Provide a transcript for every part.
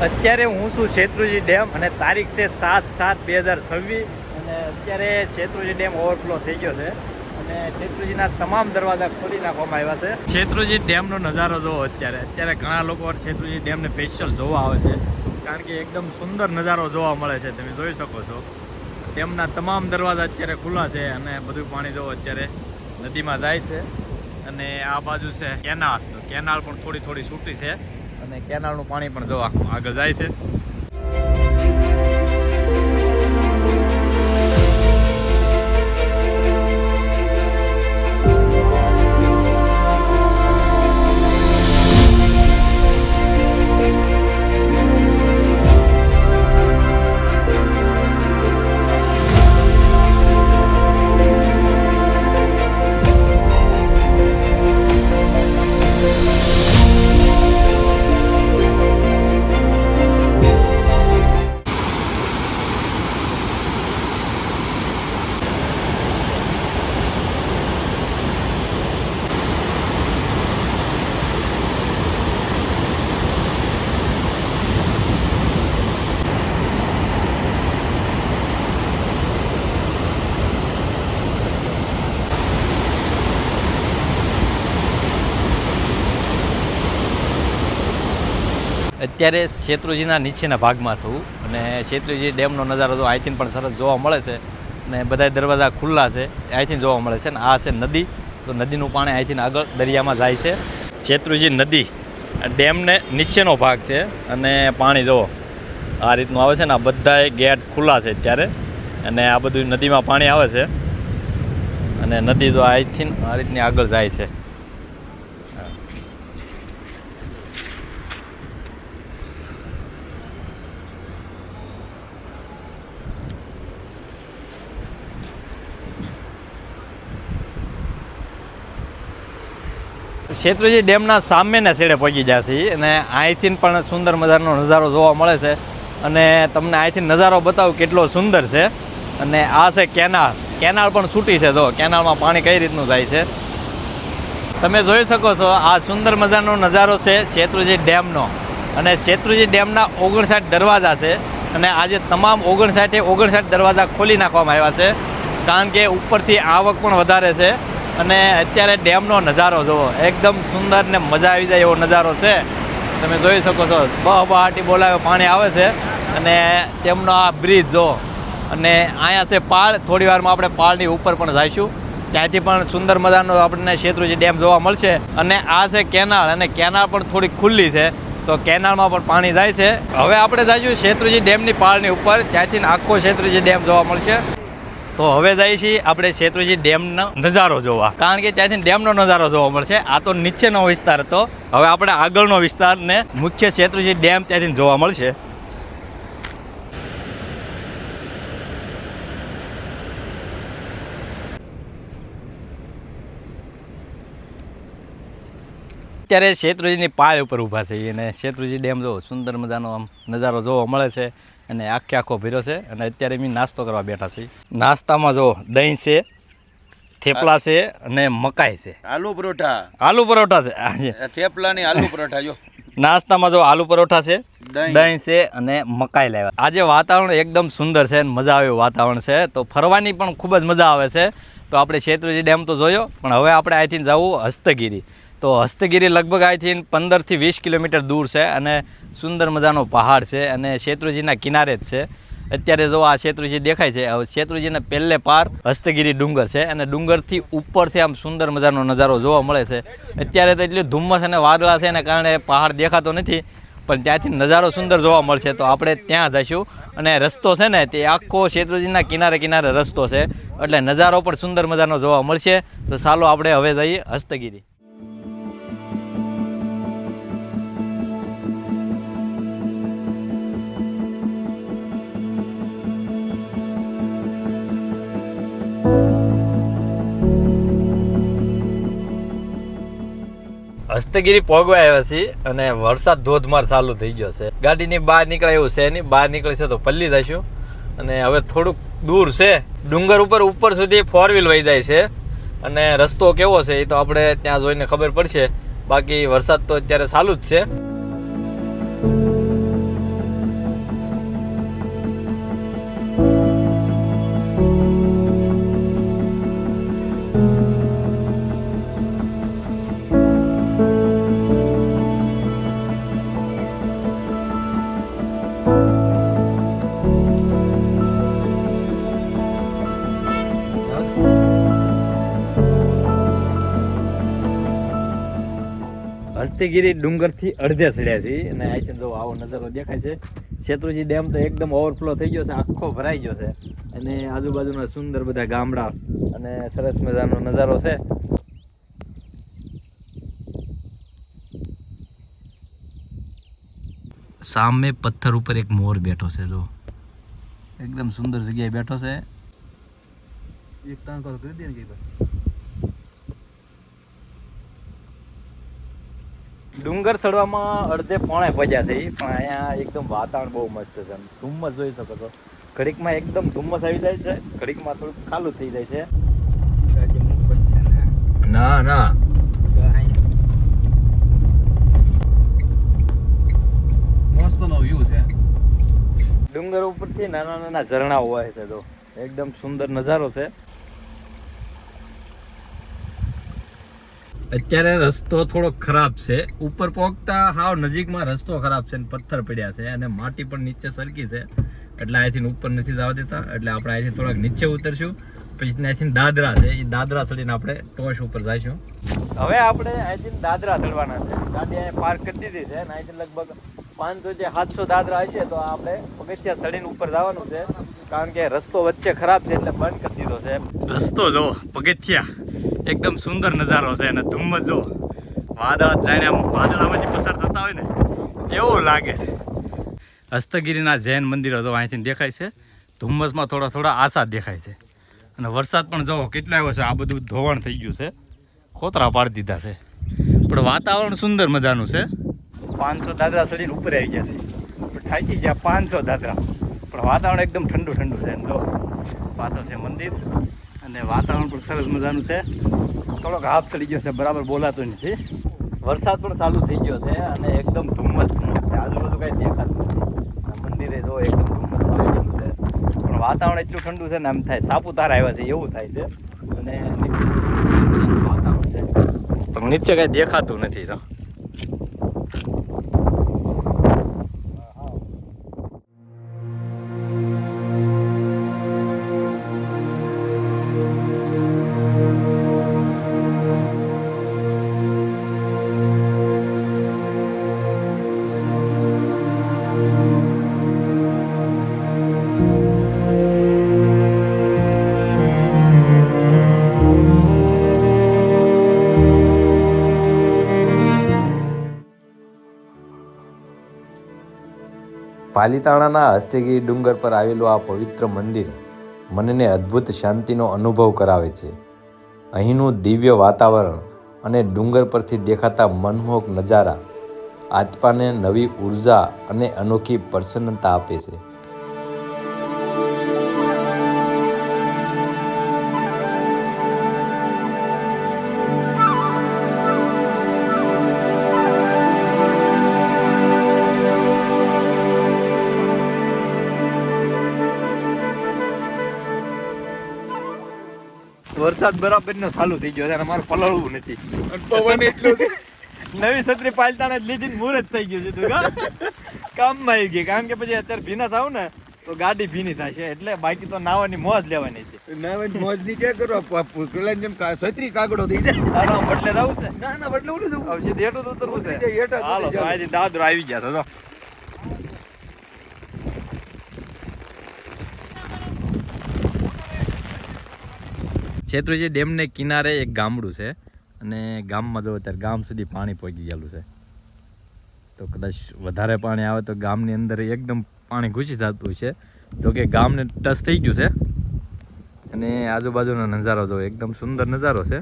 અત્યારે હું છું શેત્રુંજી ડેમ અને તારીખ છે 7/7/2026 અને અત્યારે શેત્રુંજી ડેમ ઓવરફ્લો થઈ ગયો છે અને શેત્રુંજીના તમામ દરવાજા ખોલી નાખવામાં આવ્યા છે. શેત્રુંજી ડેમનો નજારો જોવો. અત્યારે ઘણા લોકો શેત્રુંજી ડેમને સ્પેશિયલ જોવા આવે છે કારણ કે એકદમ સુંદર નજારો જોવા મળે છે. તમે જોઈ શકો છો ડેમના તમામ દરવાજા અત્યારે ખુલ્લા છે અને બધું પાણી જોવો અત્યારે નદીમાં જાય છે. અને આ બાજુ છે કેનાલ, તો કેનાલ પણ થોડી છૂટી છે અને કેનાલનું પાણી પણ જોવા આગળ જાય છે. અત્યારે શેત્રુંજીના નીચેના ભાગમાં છું અને શેત્રુંજી ડેમનો નજારો તો અહીંથી પણ સરસ જોવા મળે છે અને બધા દરવાજા ખુલ્લા છે અહીંથી જોવા મળે છે. અને આ છે નદી, તો નદીનું પાણી અહીંથી આગળ દરિયામાં જાય છે. શેત્રુંજી નદી ડેમને નીચેનો ભાગ છે અને પાણી જોવો આ રીતનું આવે છે ને આ બધા ગેટ ખુલ્લા છે અત્યારે અને આ બધું નદીમાં પાણી આવે છે અને નદી જો અહીંથી આ રીતની આગળ જાય છે. શેત્રુંજી ડેમના સામેના છેડે પહોંચી ગયા છે અને અહીંથી પણ સુંદર મજાનો નજારો જોવા મળે છે અને તમને અહીંથી નજારો બતાવું કેટલો સુંદર છે. અને આ છે કેનાલ પણ છૂટી છે. તો કેનાલમાં પાણી કઈ રીતનું જાય છે તમે જોઈ શકો છો. આ સુંદર મજાનો નજારો છે શેત્રુંજી ડેમનો અને શેત્રુંજી ડેમના 59 દરવાજા છે અને આજે તમામ 59 દરવાજા ખોલી નાખવામાં આવ્યા છે કારણ કે ઉપરથી આવક પણ વધારે છે. અને અત્યારે ડેમનો નજારો જુઓ, એકદમ સુંદર ને મજા આવી જાય એવો નજારો છે. તમે જોઈ શકો છો બહાટી બોલાવે પાણી આવે છે અને તેમનો આ બ્રિજ જો. અને અહીંયા છે પાળ, થોડી વારમાં આપણે પાળની ઉપર પણ જઈશું, ત્યાંથી પણ સુંદર મજાનો આપણને શેત્રુંજી ડેમ જોવા મળશે. અને આ છે કેનાલ અને કેનાલ પણ થોડી ખુલ્લી છે તો કેનાલમાં પણ પાણી જાય છે. હવે આપણે જઈશું શેત્રુંજી ડેમની પાળની ઉપર, ત્યાંથી આખો શેત્રુંજી ડેમ જોવા મળશે. તો હવે જઈએ છીએ આપણે શેત્રુંજી ડેમનો નજારો જોવા કારણ કે ત્યાંથી ડેમનો નજારો જોવા મળશે. આ તો નીચેનો વિસ્તાર હતો, હવે આપણે આગળનો વિસ્તાર ને મુખ્ય શેત્રુંજી ડેમ ત્યાંથી જોવા મળશે. અત્યારે શેત્રુંજીની પાળ ઉપર ઊભા છે અને શેત્રુંજી ડેમ જો સુંદર મજાનો આમ નજારો જોવા મળે છે અને આખો ભીરો છે. અને અત્યારે અમે નાસ્તો કરવા બેઠા છીએ. નાસ્તામાં જો દહીં છે, થેપલા છે અને મકાઈ છે. આલુ પરોઠા છે, થેપલા ની આલુ પરોઠા. જો નાસ્તામાં જો આલુ પરોઠા છે, દહીં છે અને મકાઈ લાવ્યા. આજે વાતાવરણ એકદમ સુંદર છે અને મજા આવે એવું વાતાવરણ છે, તો ફરવાની પણ ખૂબ જ મજા આવે છે. તો આપણે શેત્રુંજી ડેમ તો જોયો, પણ હવે આપણે અહીંથી જવું હસ્તગીરી. તો હસ્તગીરી લગભગ અહીંથી 15 થી 20 કિલોમીટર દૂર છે અને સુંદર મજાનો પહાડ છે અને શેત્રુંજીના કિનારે જ છે. અત્યારે જો આ શેત્રુંજી દેખાય છે, હવે શેત્રુંજીને પહેલે પાર હસ્તગીરી ડુંગર છે અને ડુંગરથી ઉપરથી આમ સુંદર મજાનો નજારો જોવા મળે છે. અત્યારે તો એટલી ધુમ્મસ અને વાદળા છે એને કારણે પહાડ દેખાતો નથી, પણ ત્યાંથી નજારો સુંદર જોવા મળશે. તો આપણે ત્યાં જઈશું અને રસ્તો છે ને તે આખો શેત્રુંજીના કિનારે રસ્તો છે એટલે નજારો પણ સુંદર મજાનો જોવા મળશે. તો ચાલો આપણે હવે જઈએ હસ્તગીરી. હસ્તગીરી પહોંચવા આવ્યા છીએ અને વરસાદ ધોધમાર ચાલુ થઈ ગયો છે. ગાડીની બહાર નીકળે એવું છે નહીં, બહાર નીકળશે તો પલ્લી જઈશું. અને હવે થોડુંક દૂર છે, ડુંગર ઉપર સુધી 4 વ્હીલ વહી જાય છે અને રસ્તો કેવો છે એ તો આપણે ત્યાં જોઈને ખબર પડશે. બાકી વરસાદ તો અત્યારે ચાલુ જ છે. હસ્તીગીરી ડુંગરથી અડધે ચડ્યા છીએ અને અહીંથી જો આવો નજારો દેખાય છે. શેત્રુંજી ડેમ તો એકદમ ઓવરફ્લો થઈ ગયો છે, આખો ભરાઈ ગયો છે અને આજુબાજુના સુંદર બધા ગામડા અને સરસ મજાનો નજારો છે. સામે પથ્થર ઉપર એક મોર બેઠો છે, જો એકદમ સુંદર જગ્યાએ બેઠો છે. એક ટાંકો કરી દે ને કઈ બાર. ડુંગર ચડવામાં અડધે પોણે પહોંચ્યા છે પણ અહીંયા એકદમ વાતાવરણ બહુ મસ્ત છે. ધુમ્મસ જોઈ શકો છો, ઘડીકમાં એકદમ ધુમ્મસ આવી જાય છે, ઘડીકમાં થોડુંક ખાલું થઈ જાય છે. ગાડી મુકત છે ને. ના ના મસ્ત નો વ્યૂ છે. ડુંગર ઉપરથી નાના નાના ઝરણા હોય છે, તો એકદમ સુંદર નજારો છે. અત્યારે રસ્તો થોડો ખરાબ છે, ઉપર પહોંચતા હાવ નજીકમાં રસ્તો ખરાબ છે, પથ્થર પડ્યા છે અને માટી પણ નીચે સરકી છે, એટલે અહીંથી ઉપર નથી જવા દેતા. એટલે આપણે અહીંથી થોડાક નીચે ઉતરશું, પછી અહીંથી દાદરા છે, એ દાદરા ચડીને આપણે ટોચ ઉપર જઈશું. હવે આપણે અહીંથી દાદરા ચડવાના છે. ગાડી અહીંયા પાર્ક કરી દીધી છે અને અહીંથી લગભગ 500 કે 700 દાદરા હશે, તો આપણે પગથિયા ચડીને ઉપર જવાનું છે, કારણ કે રસ્તો વચ્ચે ખરાબ છે એટલે બંધ કરી દીધો છે. રસ્તો જો પગથિયા એકદમ સુંદર નજારો છે અને ધુમ્મસ જો વાદળ જાણે વાદળામાંથી પસાર થતા હોય ને એવું લાગે છે. હસ્તગીરીના જૈન મંદિરો જો અહીંથી દેખાય છે, ધુમ્મસમાં થોડા થોડા આશા દેખાય છે અને વરસાદ પણ જો કેટલો આવ્યો છે. આ બધું ધોવાણ થઈ ગયું છે, ખોતરા પાડી દીધા છે, પણ વાતાવરણ સુંદર મજાનું છે. 500 દાદરા ચડીને ઉપર આવી ગયા છે, થાકી ગયા 500 દાદરા, પણ વાતાવરણ એકદમ ઠંડુ ઠંડુ છે. જો પાછળ છે મંદિર અને વાતાવરણ પણ સરસ મજાનું છે. થોડોક હાફ ચડી ગયો છે, બરાબર બોલાતું નથી. વરસાદ પણ ચાલુ થઈ ગયો છે અને એકદમ ધુમ્મસ છે, આજુબાજુ કાંઈ દેખાતું નથી. મંદિરે જો એકદમ ધુમ્મસ આવી ગયું છે, પણ વાતાવરણ એટલું ઠંડુ છે ને આમ થાય સાપુતારા આવ્યા છે એવું થાય છે. અને વાતાવરણ છે પણ નીચે કાંઈ દેખાતું નથી. તો પાલીતાણાના હસ્તગીરી ડુંગર પર આવેલું આ પવિત્ર મંદિર મનને અદ્ભુત શાંતિનો અનુભવ કરાવે છે. અહીંનું દિવ્ય વાતાવરણ અને ડુંગર પરથી દેખાતા મનમોહક નજારા આત્માને નવી ઉર્જા અને અનોખી પ્રસન્નતા આપે છે. વરસાદ બરાબરનો ચાલુ થઈ ગયો છે અને મારે પલળવું નથી. પવન એટલો છે. નવી છત્રી પાલતાને જ લીધી મુહૂર્ત થઈ ગયું છે. તું કામમાં આવી ગઈ, કારણ કે પછી અત્યારે ભીના થાવ ને તો ગાડી ભીની થશે, એટલે બાકી તો નાવાની મોજ લેવાની છે. નાવાની મોજ ની ક્યાં કરવા, પેલા જેમ છત્રી કાગડો થઈ જાય. તારા બદલે જવું છે? ના ના બદલે ઉડું જવું. હવે સીધું હેઠું તો ઉતરવું ઉતરી છે. જાય, હેઠા હાલો ઉતરી તો જાઓ. આજે દાદરો આવી ગયા તો. શેત્રુંજી ડેમને કિનારે એક ગામડું છે અને ગામમાં જો અત્યારે ગામ સુધી પાણી પહોંચી ગયેલું છે, તો કદાચ વધારે પાણી આવે તો ગામની અંદર એકદમ પાણી ઘૂસી જતું છે. જો કે ગામને ટચ થઈ ગયું છે અને આજુબાજુનો નજારો જો એકદમ સુંદર નજારો છે.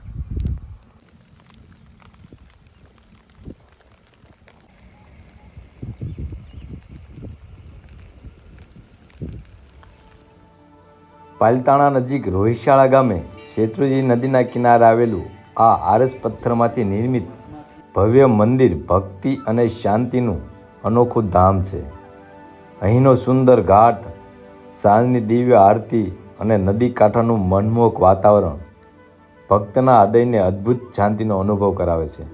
પાલીતાણા નજીક રોહિશાળા ગામે શેત્રુંજી નદીના કિનારે આવેલું આ આરસ પથ્થરમાંથી નિર્મિત ભવ્ય મંદિર ભક્તિ અને શાંતિનું અનોખું ધામ છે. અહીંનો સુંદર ઘાટ, સાંજની દિવ્ય આરતી અને નદી કાંઠાનું મનમોહક વાતાવરણ ભક્તના હૃદયને અદ્ભુત શાંતિનો અનુભવ કરાવે છે.